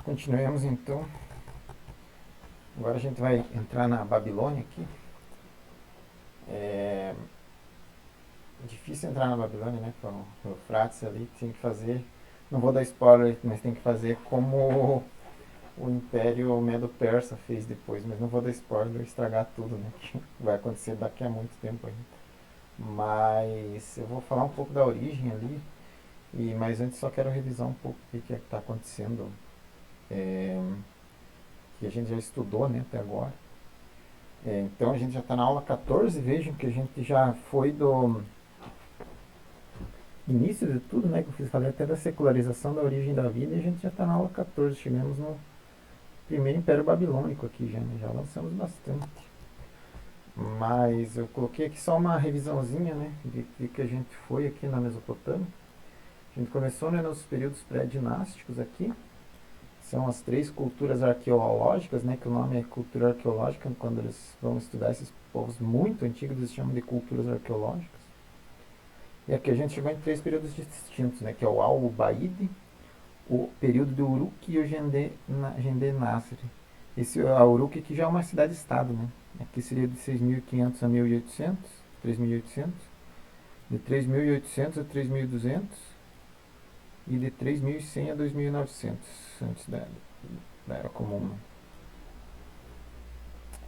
Continuemos então. Agora a gente vai entrar na Babilônia aqui. É difícil entrar na Babilônia, né? Com o Eufrates ali, tem que fazer. Não vou dar spoiler, mas tem que fazer como o Império Medo-Persa fez depois. Mas não vou dar spoiler, estragar tudo, né? Que vai acontecer daqui a muito tempo ainda. Mas eu vou falar um pouco da origem ali. Mas antes só quero revisar um pouco o que está acontecendo. É, que a gente já estudou, né, até agora. Então a gente já está na aula 14, vejam que a gente já foi do início de tudo, né, que eu falei até da secularização da origem da vida, e a gente já está na aula 14, chegamos no primeiro Império Babilônico aqui já, né, já avançamos bastante. Mas eu coloquei aqui só uma revisãozinha, né, de que a gente foi aqui na Mesopotâmia. A gente começou, né, nos períodos pré-dinásticos aqui. São as três culturas arqueológicas, né, que o nome é cultura arqueológica, quando eles vão estudar esses povos muito antigos, eles chamam de culturas arqueológicas. E aqui a gente chegou em três períodos distintos, né, que é o Al-Ubaid, o período do Uruk e o Gende Nasr. Esse é o Uruk que já é uma cidade-estado, né? Aqui seria de 6.500 a 1.800, 3.800, de 3.800 a 3.200 e de 3.100 a 2.900 antes da Era Comum. Né?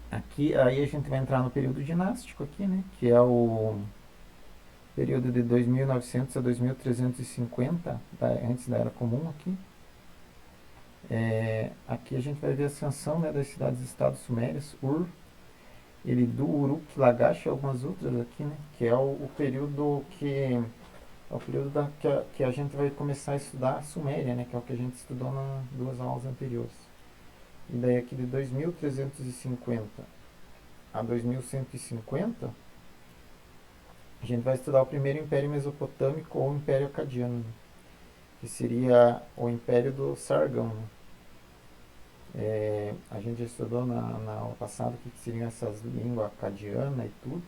Aqui, aí a gente vai entrar no período dinástico aqui, né? Que é o período de 2.900 a 2.350 antes da Era Comum aqui. Aqui a gente vai ver a ascensão, né, das cidades-estados sumérias, Ur, Eridu, Uruk, Lagash e algumas outras aqui, né? Que é o período que a gente vai começar a estudar a Suméria, né? Que é o que a gente estudou nas duas aulas anteriores. E daí aqui de 2.350 a 2.150 a gente vai estudar o primeiro Império Mesopotâmico ou Império Acadiano, né? Que seria o Império do Sargão. Né? A gente já estudou na aula passada o que seriam essas línguas acadiana e tudo.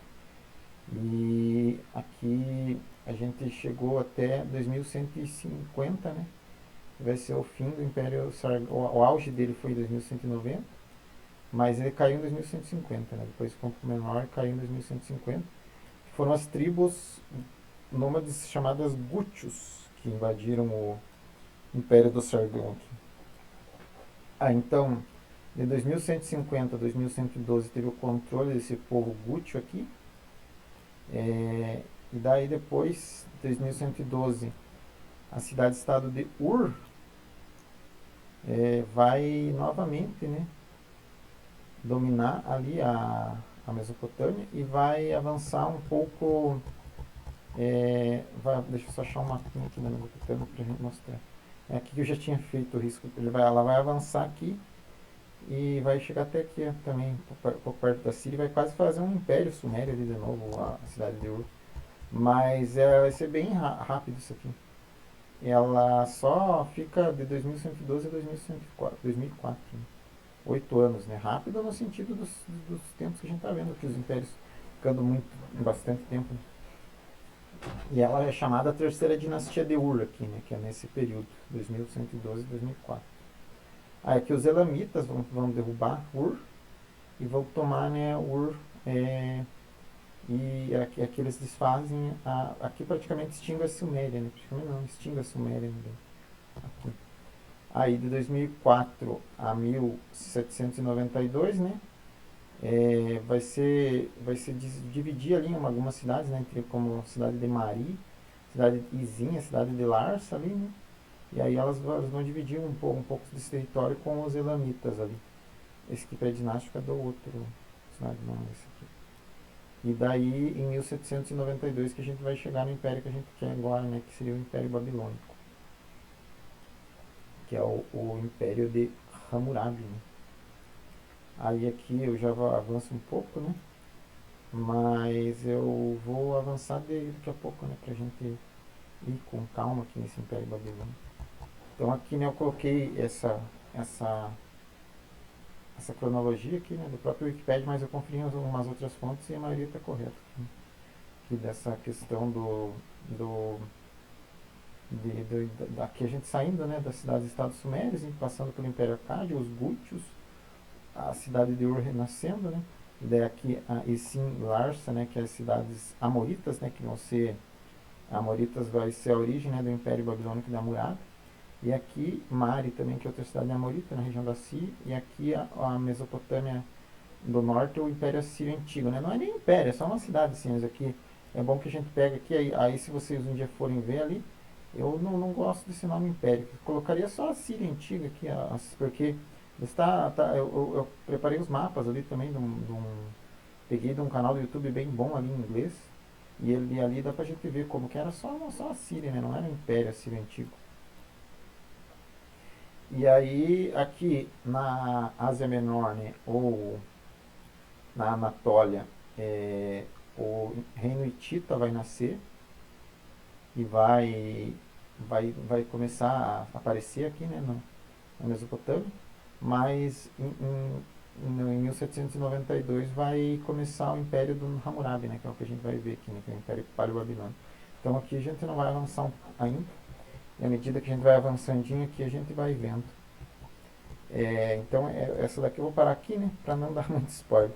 E aqui a gente chegou até 2150, né? Vai ser o fim do Império Sargão. O auge dele foi em 2190, mas ele caiu em 2150, né? Depois ficou um pouco menor e caiu em 2150. Foram as tribos nômades chamadas Gútios que invadiram o Império do Sargão. Então, de 2150 a 2112 teve o controle desse povo Gútio aqui. E daí depois, 2112, a cidade-estado de Ur vai novamente, né, dominar ali a Mesopotâmia e vai avançar um pouco. Deixa eu só achar um mapinha aqui da Mesopotâmia para a gente mostrar. É aqui que eu já tinha feito o risco. Ela vai avançar aqui e vai chegar até aqui também, um pouco perto da Síria, e vai quase fazer um império sumério ali de novo, a cidade de Ur. Mas vai ser bem rápido isso aqui. Ela só fica de 2112 a 2004, né? 8 anos, né? Rápido no sentido dos tempos que a gente está vendo, que os impérios ficando bastante tempo. E ela é chamada a terceira dinastia de Ur aqui, né? Que é nesse período, 2112 a 2004. Aí aqui os elamitas vão derrubar Ur e vão tomar, né, Ur, e aqui eles desfazem, aqui praticamente extingue a Suméria, né? Praticamente não, extingue a Suméria. Né? Aqui. Aí de 2004 a 1792, né? Vai se dividir ali em algumas cidades, né? Entre, como a cidade de Mari, cidade de Izinha, cidade de Larsa ali, né? E aí elas vão dividir um pouco desse território com os elamitas ali. Esse aqui pré-dinástico é do outro cidade, não, esse aqui. E daí, em 1792, que a gente vai chegar no império que a gente quer agora, né? Que seria o Império Babilônico. Que é o Império de Hammurabi. Né? Aí aqui eu já avanço um pouco, né? Mas eu vou avançar daqui a pouco, né? Pra gente ir com calma aqui nesse Império Babilônico. Então aqui, né, eu coloquei essa cronologia aqui, né, do próprio Wikipedia, mas eu conferi em algumas outras fontes e a maioria está correta. Aqui dessa questão do daqui a gente saindo, né, das cidades-estados sumérios, e passando pelo Império Acádio, os Gútios, a cidade de Ur renascendo, né, e daí aqui a Isim Larsa, né, que é as cidades amoritas, né, que vão ser, Amoritas vai ser a origem, né, do Império Babilônico da Hammurabi, e aqui Mari também, que é outra cidade amorita, na região da Síria, e aqui a Mesopotâmia do Norte, o Império Assírio Antigo, né, não é nem império, é só uma cidade, assim, mas aqui é bom que a gente pega aqui, aí se vocês um dia forem ver ali, eu não gosto desse nome Império. Eu colocaria só a Síria Antiga aqui, porque eu preparei os mapas ali também peguei de um canal do YouTube bem bom ali em inglês. E ele ali dá pra gente ver como que era só a Síria, né? Não era o Império Assírio Antigo. E aí aqui na Ásia Menor, né? Ou na Anatólia, o reino hitita vai nascer e vai começar a aparecer aqui, né, na Mesopotâmia, mas em 1792 vai começar o Império do Hammurabi, né, que é o que a gente vai ver aqui, né, que é o Império Paleo-Babilônico. Então aqui a gente não vai avançar ainda, e à medida que a gente vai avançandinho aqui, a gente vai vendo. Então essa daqui eu vou parar aqui, né, para não dar muito spoiler.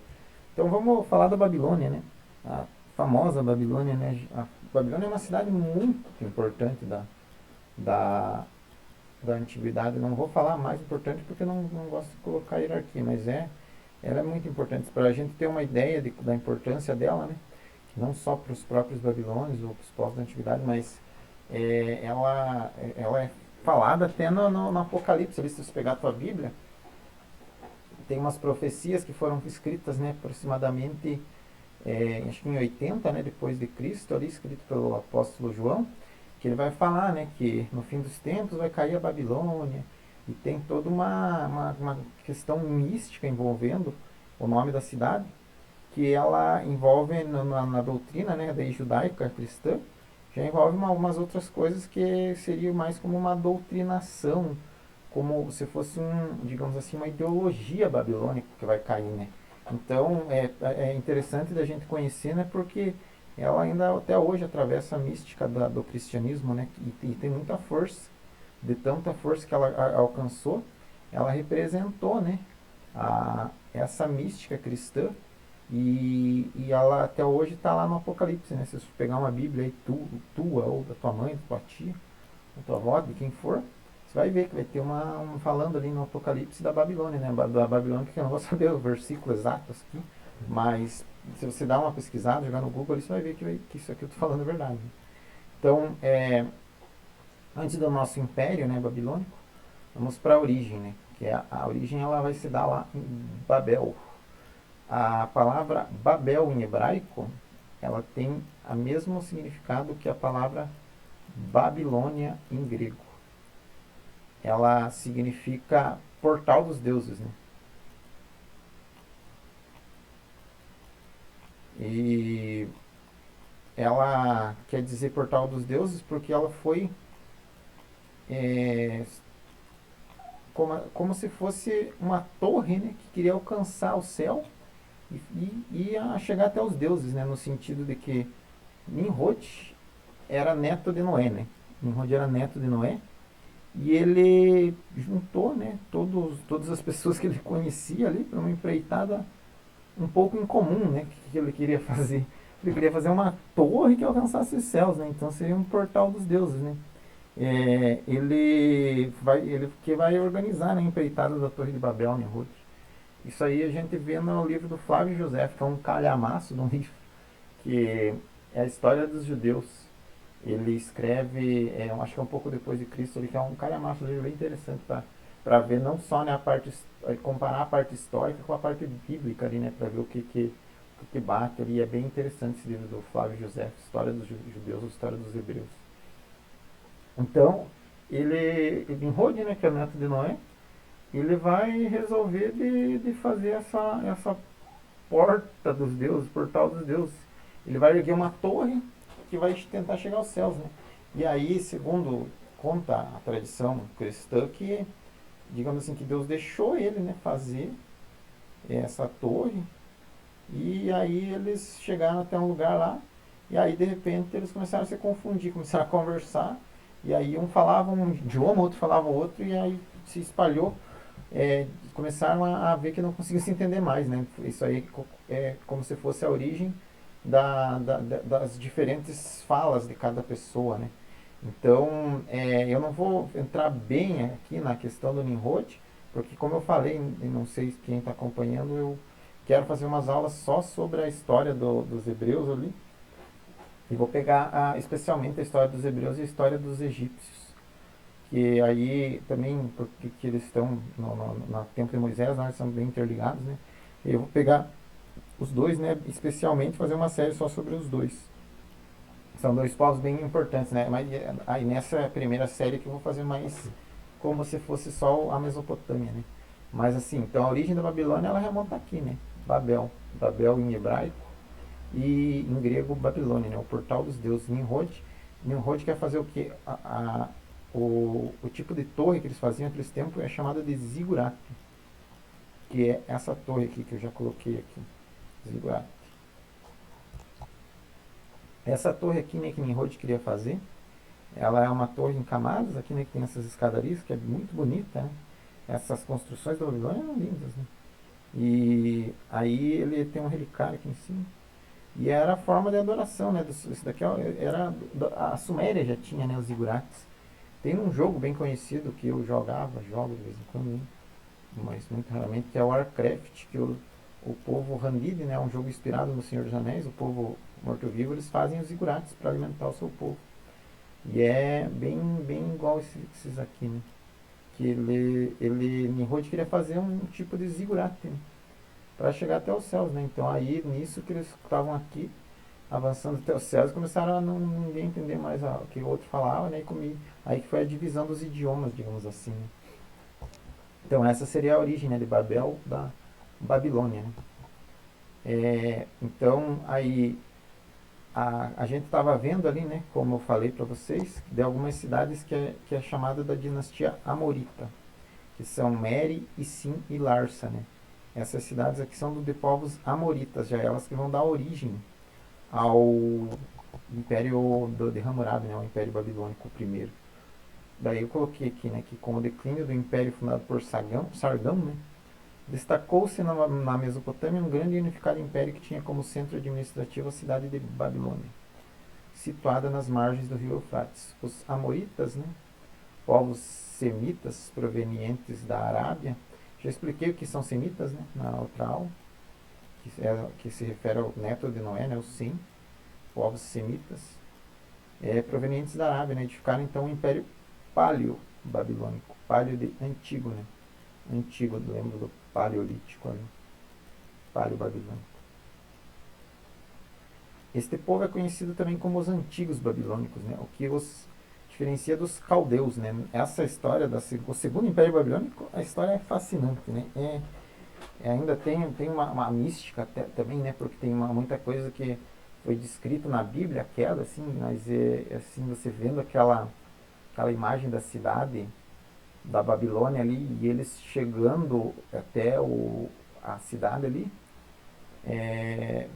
Então vamos falar da Babilônia, né, a famosa Babilônia, né, a Babilônia é uma cidade muito importante da, da antiguidade. Não vou falar mais importante porque não gosto de colocar hierarquia, mas ela é muito importante para a gente ter uma ideia da importância dela, né? Não só para os próprios babilônios ou para os povos da antiguidade, mas ela é falada até no Apocalipse. Ali, se você pegar a tua Bíblia, tem umas profecias que foram escritas, né, aproximadamente acho que em 80, né, depois de Cristo, ali escrito pelo apóstolo João, que ele vai falar, né, que no fim dos tempos vai cair a Babilônia, e tem toda uma questão mística envolvendo o nome da cidade, que ela envolve na doutrina, né, daí judaica cristã, já envolve algumas outras coisas que seria mais como uma doutrinação, como se fosse digamos assim, uma ideologia babilônica que vai cair, né? Então é interessante da gente conhecer, né, porque ela ainda até hoje atravessa a mística do cristianismo, né, e tem muita força, de tanta força que ela alcançou, ela representou, né, essa mística cristã, e ela até hoje está lá no Apocalipse, né? Se você pegar uma Bíblia aí, tua ou da tua mãe, da tua tia, da tua avó, de quem for, você vai ver que vai ter falando ali no Apocalipse da Babilônia, né? Da Babilônia, que eu não vou saber o versículo exato aqui, mas se você dar uma pesquisada, jogar no Google, ali, você vai ver que isso aqui eu estou falando é verdade. Então, antes do nosso império, né, babilônico, vamos para a origem, né? Que a origem ela vai se dar lá em Babel. A palavra Babel em hebraico, ela tem o mesmo significado que a palavra Babilônia em grego. Ela significa portal dos deuses, né? E ela quer dizer portal dos deuses porque ela foi é, como se fosse uma torre, né, que queria alcançar o céu e ia chegar até os deuses, né, no sentido de que Nimrod era neto de Noé, né? Nimrod era neto de Noé e ele juntou, né, todas as pessoas que ele conhecia ali para uma empreitada um pouco incomum, né, que ele queria fazer. Ele queria fazer uma torre que alcançasse os céus, né? Então seria um portal dos deuses, né? Ele que vai organizar, né, a empreitada da Torre de Babel, né, Ruth? Isso aí a gente vê no livro do Flávio José, que é um calhamaço de um livro, que é a história dos judeus. Ele escreve, eu acho que é um pouco depois de Cristo, ele que é um calhamaço, um livro bem interessante para ver não só, né, comparar a parte histórica com a parte bíblica ali, né, para ver o que bate ali. É bem interessante esse livro do Flávio José, História dos Judeus, História dos Hebreus. Então, ele Nimrod, né, que é neto de Noé, ele vai resolver de fazer essa porta dos deuses, portal dos deuses. Ele vai erguer uma torre que vai tentar chegar aos céus, né? E aí, segundo conta a tradição cristã, que, digamos assim, que Deus deixou ele, né, fazer essa torre, e aí eles chegaram até um lugar lá, e aí de repente eles começaram a se confundir, começaram a conversar, e aí um falava um idioma, outro falava outro, e aí se espalhou, começaram a ver que não conseguiam se entender mais, né? Isso aí é como se fosse a origem das diferentes falas de cada pessoa, né? Então, eu não vou entrar bem aqui na questão do Nimrod, porque como eu falei, e não sei quem está acompanhando, eu quero fazer umas aulas só sobre a história dos hebreus ali, e vou pegar especialmente a história dos hebreus e a história dos egípcios, que aí também, porque que eles estão no tempo de Moisés, nós são bem interligados, né? Eu vou pegar os dois, né, especialmente fazer uma série só sobre os dois. São dois povos bem importantes, né? Mas aí nessa primeira série que eu vou fazer mais como se fosse só a Mesopotâmia, né? Mas assim, então a origem da Babilônia ela remonta aqui, né? Babel. Babel em hebraico e em grego Babilônia, né? O portal dos deuses. Nimrod. Nimrod quer fazer o que? O tipo de torre que eles faziam naqueles tempos é chamada de zigurate, que é essa torre aqui que eu já coloquei aqui. Zigurate. Essa torre aqui, né, que Nimrod queria fazer, ela é uma torre em camadas, aqui, né, que tem essas escadarias, que é muito bonita, né? Essas construções da Babilônia eram lindas, né? E aí ele tem um relicário aqui em cima. E era a forma de adoração, né? Isso daqui era a Suméria já tinha, né, os zigurates. Tem um jogo bem conhecido que eu jogo de vez em quando, né? Mas muito raramente, que é o Warcraft, que o povo Handid, né, um jogo inspirado no Senhor dos Anéis, o povo morto-vivo, eles fazem os zigurates para alimentar o seu povo. E é bem igual esses aqui, né? Que Nimrod queria fazer um tipo de zigurate, né? Para chegar até os céus, né? Então aí nisso que eles estavam aqui avançando até os céus, começaram a ninguém entender mais o que o outro falava, né? Aí que foi a divisão dos idiomas, digamos assim, né? Então essa seria a origem, né, de Babel, da Babilônia, né? Então aí a gente estava vendo ali, né, como eu falei para vocês, de algumas cidades que é chamada da dinastia Amorita, que são Meri, Isim e Larsa, né? Essas cidades aqui são de povos amoritas, já elas que vão dar origem ao Império de Hammurabi, né, o Império Babilônico primeiro. Daí eu coloquei aqui, né, que com o declínio do Império fundado por Sargão, né, destacou-se na Mesopotâmia um grande e unificado império que tinha como centro administrativo a cidade de Babilônia, situada nas margens do rio Eufrates. Os amoritas, né, povos semitas provenientes da Arábia, já expliquei o que são semitas, né, na outra aula, que se refere ao neto de Noé, né, o Sem, povos semitas, provenientes da Arábia, né, edificaram então o Império Paleo-Babilônico, Paleo de antigo, né, antigo, lembro do Paleolítico ali, Paleo-Babilônico. Este povo é conhecido também como os antigos babilônicos, né, o que os diferencia dos caldeus, né. Essa história do segundo Império Babilônico, a história é fascinante, né, ainda tem uma mística também, né, porque tem muita coisa que foi descrito na Bíblia, aquela, assim, mas assim, você vendo aquela imagem da cidade da Babilônia ali, e eles chegando até a cidade ali,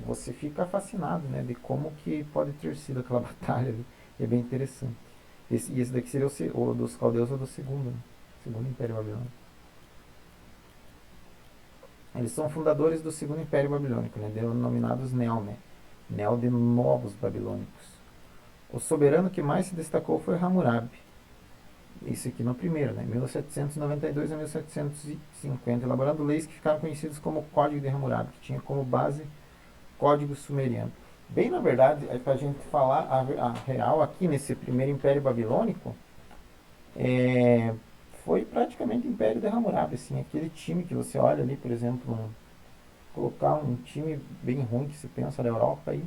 você fica fascinado, né, de como que pode ter sido aquela batalha ali. É bem interessante. Esse daqui seria o dos caldeus ou do segundo, né? Segundo Império Babilônico. Eles são fundadores do segundo Império Babilônico, né, denominados Neo, né? Neo de Novos Babilônicos. O soberano que mais se destacou foi Hammurabi. Isso aqui no primeiro, né? 1792 a 1750, elaborando leis que ficaram conhecidas como Código de Hammurabi, que tinha como base Código Sumeriano. Bem, na verdade, para a gente falar a real aqui nesse primeiro Império Babilônico, foi praticamente o Império de Hammurabi, assim, aquele time que você olha ali, por exemplo, colocar um time bem ruim que se pensa na Europa aí,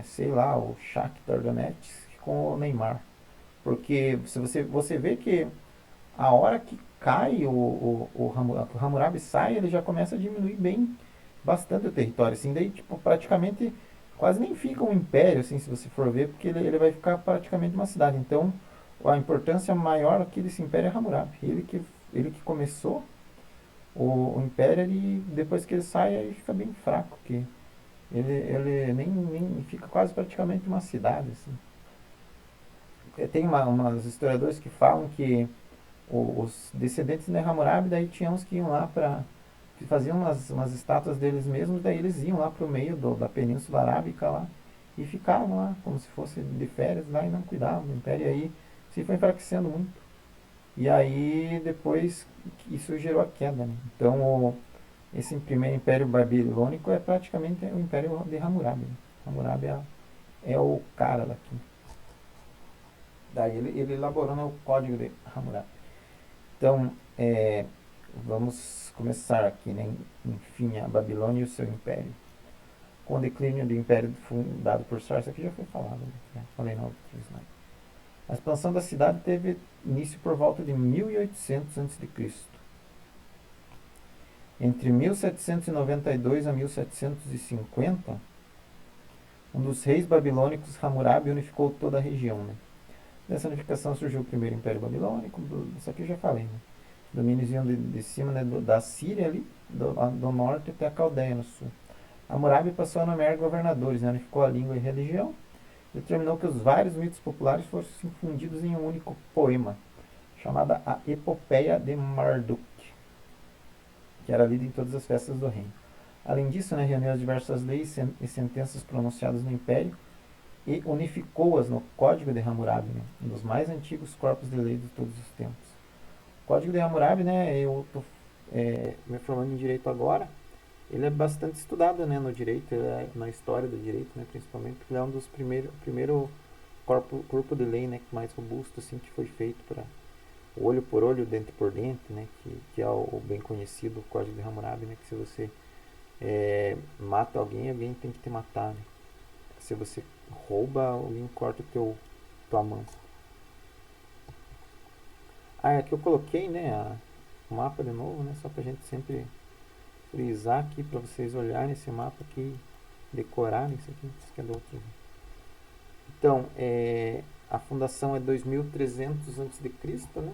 sei lá, o Shakhtar Donetsk com o Neymar. Porque se você vê que a hora que cai o Hammurabi sai, ele já começa a diminuir bem bastante o território. Assim, daí tipo, praticamente quase nem fica um império, assim, se você for ver, porque ele vai ficar praticamente uma cidade. Então a importância maior aqui desse império é Hammurabi. Ele que começou o império e depois que ele sai aí fica bem fraco, que ele nem fica quase praticamente uma cidade. Assim. tem umas historiadores que falam que os descendentes de Hammurabi, daí tinha uns que iam lá para que faziam umas estátuas deles mesmos, daí eles iam lá para o meio da Península Arábica lá e ficavam lá como se fosse de férias lá e não cuidavam do império. E aí se foi enfraquecendo muito. E aí depois isso gerou a queda, né? Então esse primeiro império babilônico é praticamente o império de Hammurabi, né? Hammurabi é o cara daqui. Daí ele elaborou, né, o código de Hammurabi. Então, vamos começar aqui, né? Enfim, a Babilônia e o seu império. Com o declínio do império fundado por Sarsa, aqui já foi falado, né? Já falei na outra slide. A expansão da cidade teve início por volta de 1800 a.C. Entre 1792 a 1750, um dos reis babilônicos, Hammurabi, unificou toda a região, né? Dessa unificação surgiu o primeiro Império Babilônico, isso aqui eu já falei, né? Domínios iam de cima, né, da Síria ali, do norte até a Caldeia no sul. Hammurabi passou a nomear governadores, né? Unificou a língua e a religião, determinou que os vários mitos populares fossem fundidos em um único poema, chamada a Epopeia de Marduk, que era lida em todas as festas do reino. Além disso, né, reuniu as diversas leis e sentenças pronunciadas no Império e unificou-as no Código de Hammurabi, né, um dos mais antigos corpos de lei de todos os tempos. O Código de Hammurabi, né, eu estou me formando em Direito agora, ele é bastante estudado, né, no direito, na história do direito, né, principalmente, porque ele é um dos primeiro corpo de lei, né, mais robusto, assim, que foi feito para olho por olho, dente por dente, né, que é o bem conhecido Código de Hammurabi, né, que se você mata alguém, alguém tem que te matar, né? Se você rouba, alguém corta tua mão. Aqui eu coloquei, né, o mapa de novo, né, só pra gente sempre frisar aqui, para vocês olharem esse mapa aqui, decorarem isso aqui, isso aqui é do outro. Então, a fundação é 2300 a.C., né,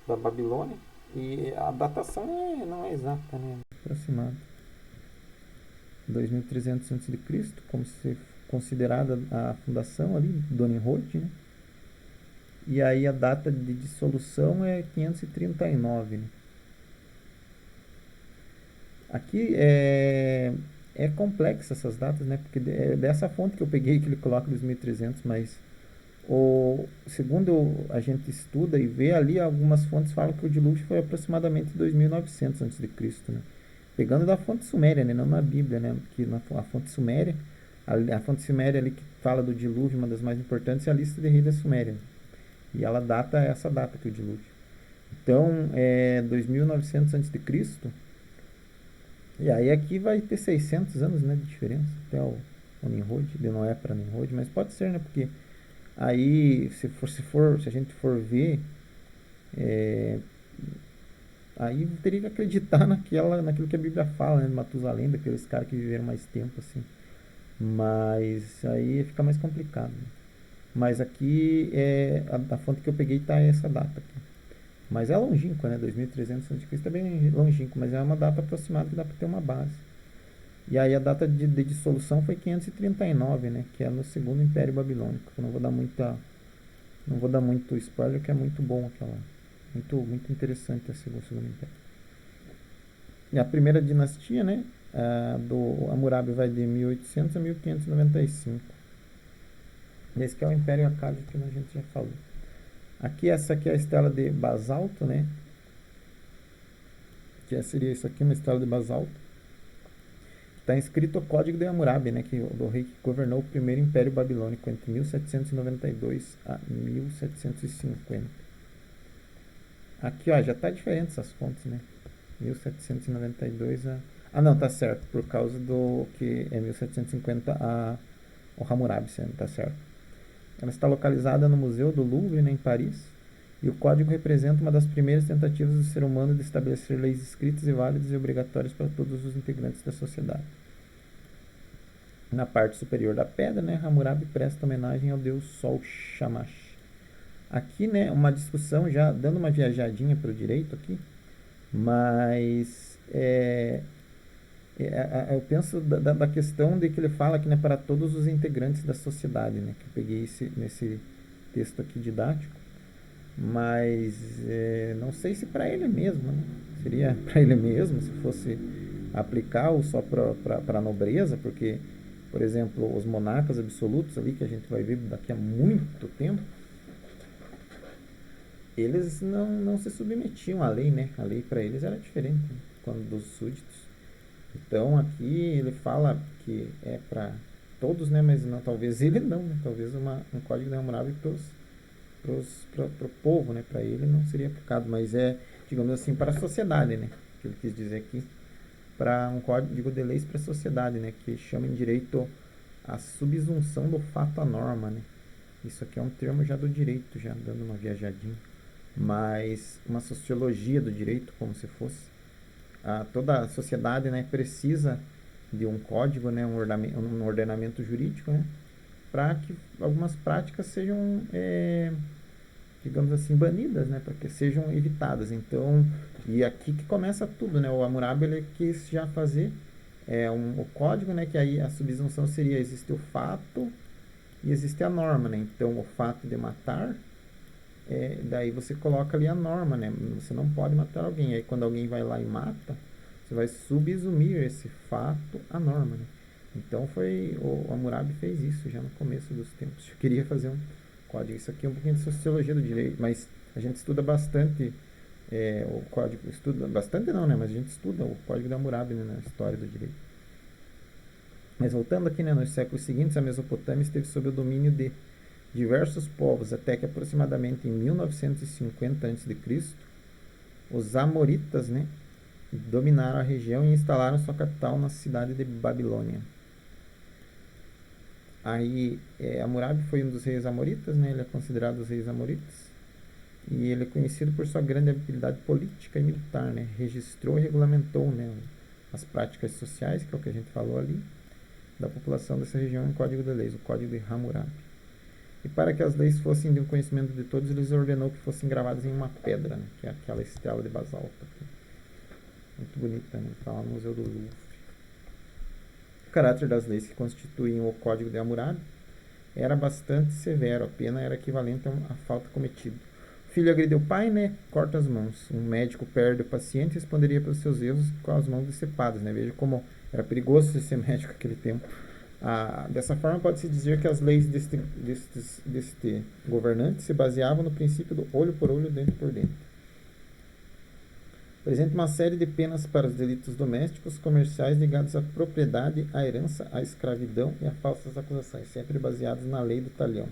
da Babilônia, e a datação não é exata, né, aproximada. 2300 a.C., como se considerada a fundação ali do Nimrod, né? E aí a data de dissolução é 539, né? Aqui é complexa essas datas, né? Porque é dessa fonte que eu peguei que ele coloca 2300, mas segundo a gente estuda e vê ali, algumas fontes falam que o dilúvio foi aproximadamente 2900 a.C., né? Pegando da fonte suméria, né? Não na Bíblia, né? Porque a fonte suméria, a fonte suméria ali que fala do dilúvio, uma das mais importantes, é a lista de reis da Suméria. E ela data essa data que é o dilúvio. Então, 2900 a.C., e aí aqui vai ter 600 anos, né, de diferença até o Nimrod, de Noé para Nimrod, mas pode ser, né, porque aí se a gente for ver, aí teria que acreditar naquilo que a Bíblia fala, né, de Matusalém, daqueles caras que viveram mais tempo, assim. Mas aí fica mais complicado, né? Mas aqui a fonte que eu peguei está essa data aqui. Mas é longínqua, né? 2300 a.C. é bem longínquo, mas é uma data aproximada que dá para ter uma base. E aí a data de dissolução foi 539, né? Que é no segundo Império Babilônico. Eu não vou dar muito spoiler, que é muito bom aquela. Muito interessante esse segundo Império. E a primeira dinastia, né? Do Hammurabi vai de 1800 a 1595. Esse que é o Império Akkadido que a gente já falou. Aqui, essa aqui é a estela de basalto, né? Que seria isso aqui, uma estela de basalto. Está inscrito o Código de Hammurabi, né? Do rei que governou o primeiro Império Babilônico entre 1792 a 1750. Aqui, ó, já está diferente essas fontes, né? 1792 a... não, tá certo, por causa do que é 1750 o Hammurabi, tá certo. Ela está localizada no Museu do Louvre, né, em Paris, e o código representa uma das primeiras tentativas do ser humano de estabelecer leis escritas e válidas e obrigatórias para todos os integrantes da sociedade. Na parte superior da pedra, né, Hammurabi presta homenagem ao deus Sol Shamash. Aqui, né, uma discussão, já dando uma viajadinha para o direito aqui, mas Eu penso da questão de que ele fala que, né, para todos os integrantes da sociedade, né, que eu peguei nesse texto aqui didático, mas não sei se para ele mesmo, né? Seria para ele mesmo se fosse aplicar ou só para a nobreza, porque, por exemplo, os monarcas absolutos ali, que a gente vai ver daqui a muito tempo, eles não se submetiam à lei, né? A lei para eles era diferente, né, quando dos súditos. Então aqui ele fala que é para todos, né? Mas não, talvez ele não, né? Talvez um código memorável para o povo, né? Para ele não seria aplicado, mas digamos assim, para a sociedade, né? Que ele quis dizer aqui, para um código de leis para a sociedade, né? Que chama em direito a subsunção do fato à norma, né? Isso aqui é um termo já do direito, já dando uma viajadinha, mas uma sociologia do direito, como se fosse. Toda a sociedade, né, precisa de um código, né, um ordenamento jurídico, né, para que algumas práticas sejam, digamos assim, banidas, né, para que sejam evitadas. Então, e aqui que começa tudo, né, o Hammurabi ele quis já fazer o código, né, que aí a subsunção seria, existe o fato e existe a norma, né, então o fato de matar, daí você coloca ali a norma, né, você não pode matar alguém, aí quando alguém vai lá e mata, você vai subsumir esse fato à norma, né? Então o Hammurabi fez isso já no começo dos tempos. Eu queria fazer um código. Isso aqui é um pouquinho de sociologia do direito, mas a gente estuda bastante o código. Estuda bastante não, né? Mas a gente estuda o código de Hammurabi, né, na história do direito. Mas voltando aqui, né, nos séculos seguintes, a Mesopotâmia esteve sob o domínio de diversos povos, até que aproximadamente em 1950 a.C., os Amoritas, né, dominaram a região e instalaram sua capital na cidade de Babilônia. Aí, Hammurabi foi um dos reis amoritas, né? Ele é considerado os reis amoritas. E ele é conhecido por sua grande habilidade política e militar, né? Registrou e regulamentou, né, as práticas sociais, que é o que a gente falou ali, da população dessa região em Código de Leis, o Código de Hammurabi. E para que as leis fossem de um conhecimento de todos, eles ordenou que fossem gravadas em uma pedra, né, que é aquela estela de basalto aqui. Muito bonita, né? Está lá no Museu do Louvre. O caráter das leis que constituíam o Código de Hammurabi era bastante severo, a pena era equivalente à falta cometida. O filho agrediu o pai, né? Corta as mãos. Um médico perde o paciente e responderia pelos seus erros com as mãos decepadas, né? Veja como era perigoso ser médico naquele tempo. Dessa forma, pode-se dizer que as leis deste governante se baseavam no princípio do olho por olho, dente por dente. Apresenta uma série de penas para os delitos domésticos, comerciais ligados à propriedade, à herança, à escravidão e a falsas acusações, sempre baseados na lei do talião.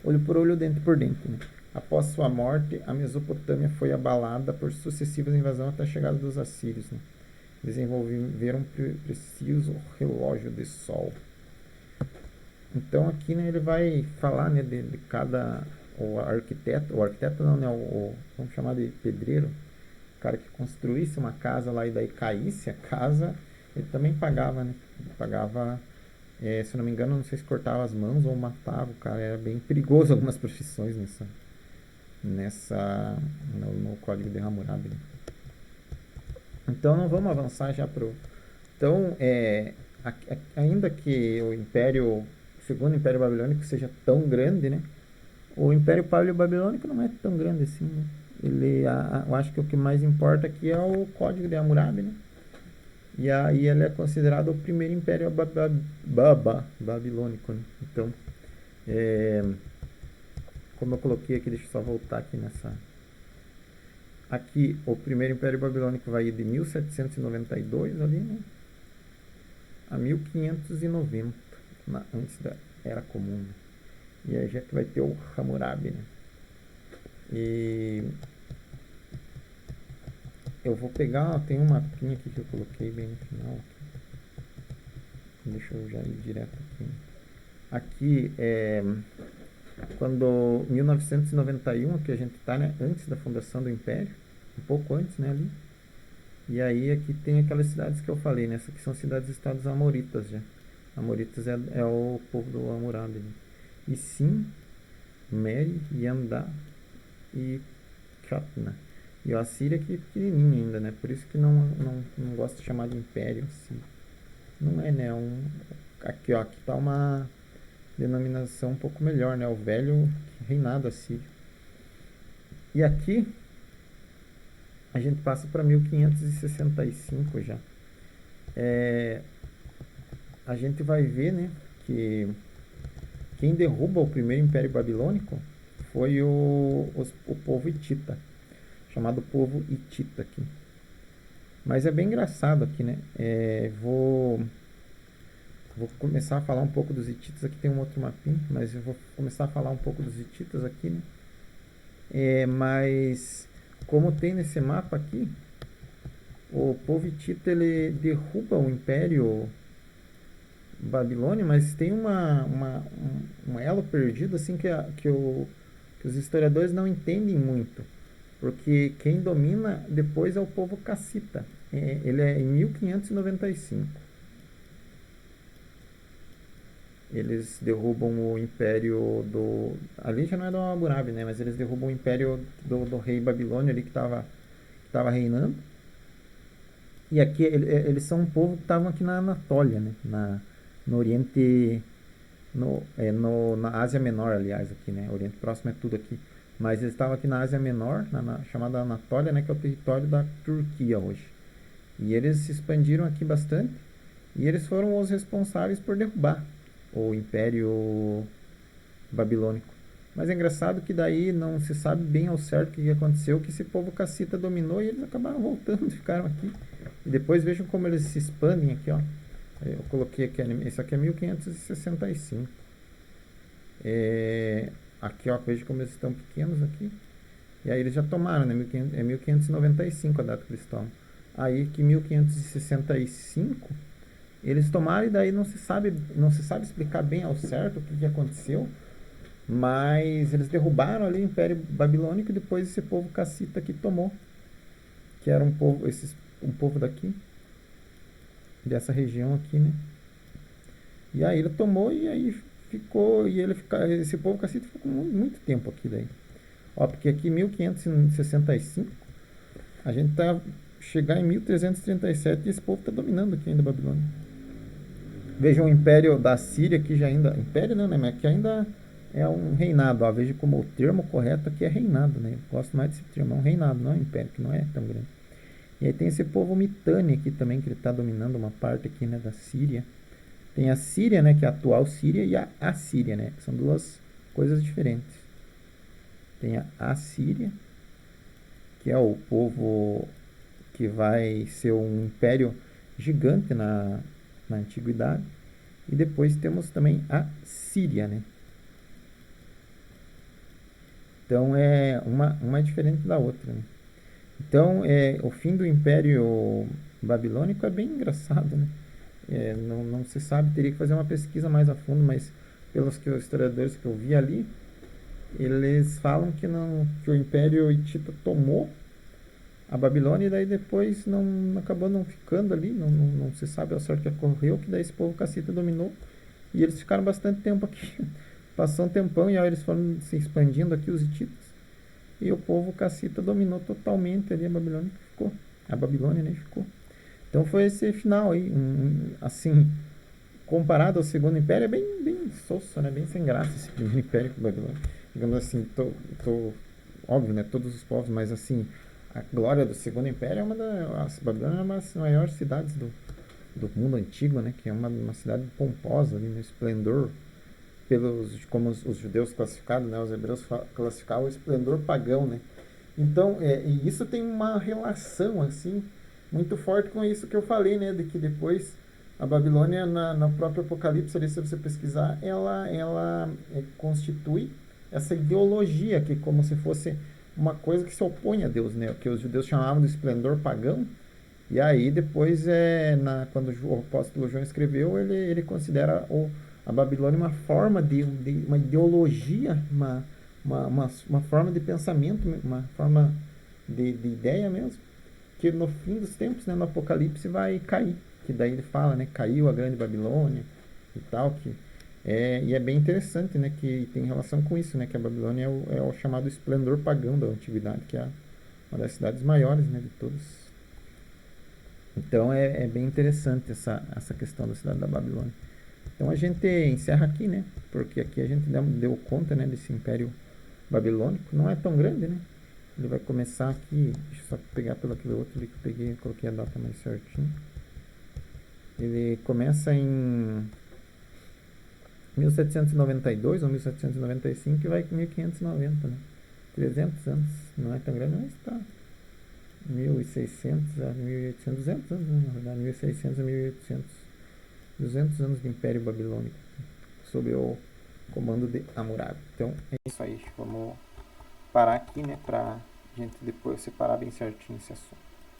Olho por olho, dente por dente. Né? Após sua morte, a Mesopotâmia foi abalada por sucessivas invasões até a chegada dos assírios. Né? Desenvolveram um preciso relógio de sol. Então aqui, né, ele vai falar, né, de cada o arquiteto não, né, vamos chamar de pedreiro, o cara que construísse uma casa lá e daí caísse a casa, ele também pagava, né? Ele pagava, se eu não me engano, não sei se cortava as mãos ou matava o cara. Era bem perigoso algumas profissões no Código de Hammurabi. Né? Então, não vamos avançar já pro... Então, ainda que o segundo Império Babilônico seja tão grande, né? O Império Paleo-Babilônico não é tão grande assim, né? Eu acho que o que mais importa aqui é o Código de Hammurabi, né? E aí ele é considerado o primeiro império babilônico, né? Então, como eu coloquei aqui, deixa eu só voltar aqui aqui o primeiro império babilônico vai de 1792 ali, né, a 1590, antes da Era Comum, né? E aí a gente vai ter o Hammurabi, né? E eu vou pegar, tem um mapinha aqui que eu coloquei bem no final aqui. Deixa eu já ir direto aqui. Aqui quando 1991, que a gente está, né, antes da fundação do Império, um pouco antes, né, ali. E aí aqui tem aquelas cidades que eu falei, né, essas que são cidades-estados amoritas já. Amoritas é o povo do Hammurabi, né? E sim, Meri, Yanda e Kratna. E a Síria aqui é pequenininha ainda, né? Por isso que não gosto de chamar de império assim. Não é, né? Aqui, ó, aqui tá uma denominação um pouco melhor, né? O velho reinado assírio. E aqui a gente passa para 1565 já. A gente vai ver, né, que quem derruba o primeiro império babilônico foi o povo hitita, chamado povo hitita aqui. Mas é bem engraçado aqui, né? Vou começar a falar um pouco dos hititas. Aqui tem um outro mapinha, mas eu vou começar a falar um pouco dos hititas aqui, né? Mas como tem nesse mapa aqui, o povo hitita ele derruba o império Babilônia, mas tem um elo perdido assim que os historiadores não entendem muito, porque quem domina depois é o povo cassita. Ele é em 1595. Eles derrubam o império do... Ali já não é do Hammurabi, né? Mas eles derrubam o império do rei Babilônio ali que estava reinando. E aqui eles são um povo que estavam aqui na Anatólia, né? No Oriente... na Ásia Menor, aliás, aqui, né? Oriente Próximo é tudo aqui. Mas eles estavam aqui na Ásia Menor, chamada Anatólia, né? Que é o território da Turquia hoje. E eles se expandiram aqui bastante. E eles foram os responsáveis por derrubar o Império Babilônico. Mas é engraçado que daí não se sabe bem ao certo o que aconteceu, que esse povo cassita dominou e eles acabaram voltando, ficaram aqui. E depois vejam como eles se expandem aqui, ó. Eu coloquei aqui, esse aqui é 1565. Aqui, ó, veja como eles estão pequenos aqui. E aí eles já tomaram, né? 1595 a data que eles tomam. Aí que 1565 eles tomaram e daí não se sabe explicar bem ao certo o que aconteceu, mas eles derrubaram ali o Império Babilônico e depois esse povo cassita que tomou, que era um povo daqui, dessa região aqui, né? E aí ele tomou e aí ficou, esse povo cassita ficou muito tempo aqui daí. Ó, porque aqui em 1565 a gente tá chegar em 1337 e esse povo tá dominando aqui ainda a Babilônia. Vejam o Império da Síria aqui já ainda... Império não, né? Mas aqui ainda é um reinado. Ó. Veja como o termo correto aqui é reinado, né? Eu gosto mais desse termo. É um reinado, não é um império, que não é tão grande. E aí tem esse povo Mitanni aqui também, que ele está dominando uma parte aqui, né, da Síria. Tem a Síria, né, que é a atual Síria, e a Assíria, né? Que são duas coisas diferentes. Tem a Assíria, que é o povo que vai ser um império gigante na antiguidade. E depois temos também a Síria, né? Então uma é diferente da outra, né? Então o fim do Império Babilônico é bem engraçado, né? Não se sabe, teria que fazer uma pesquisa mais a fundo, mas pelos historiadores que eu vi ali, eles falam que o Império Hitita tomou a Babilônia e daí depois acabou não ficando ali, não se sabe ao certo o que ocorreu, que daí esse povo cassita dominou e eles ficaram bastante tempo aqui. Passou um tempão e aí eles foram se expandindo aqui, os hititas, e o povo cassita dominou totalmente ali a Babilônia, né, ficou. Então foi esse final aí, assim, comparado ao Segundo Império, é bem sosso, né, bem sem graça esse primeiro império com a Babilônia. Digamos assim, óbvio, né, todos os povos, mas assim, a glória do Segundo Império a Babilônia é uma das maiores cidades do mundo antigo, né? Que é uma cidade pomposa, ali, no esplendor, como os judeus classificaram, né? Os hebreus classificavam o esplendor pagão, né? Então, e isso tem uma relação, assim, muito forte com isso que eu falei, né? De que depois a Babilônia, no próprio Apocalipse, ali, se você pesquisar, ela constitui essa ideologia que como se fosse uma coisa que se opõe a Deus, né? O que os judeus chamavam de esplendor pagão. E aí depois, quando o apóstolo João escreveu, ele considera a Babilônia uma forma de uma ideologia, uma forma de pensamento, uma forma de ideia mesmo, que no fim dos tempos, né, no Apocalipse, vai cair. Que daí ele fala, né? Caiu a grande Babilônia e tal, e é bem interessante, né, que tem relação com isso, né, que a Babilônia é o chamado esplendor pagão da antiguidade, que é uma das cidades maiores, né, de todas. Então é bem interessante essa questão da cidade da Babilônia. Então a gente encerra aqui, né? Porque aqui a gente deu conta, né, desse Império Babilônico. Não é tão grande, né? Ele vai começar aqui, deixa eu só pegar pelo aquele outro ali que eu peguei, coloquei a data mais certinho. Ele começa em 1792 ou 1795 e vai com 1590, né? 300 anos, não é tão grande, mas está 1600 a 1800, 200 anos, né, na verdade, 1600 a 1800, 200 anos de Império Babilônico, sob o comando de Hammurabi. Então é isso aí, vamos parar aqui, né, pra gente depois separar bem certinho esse assunto.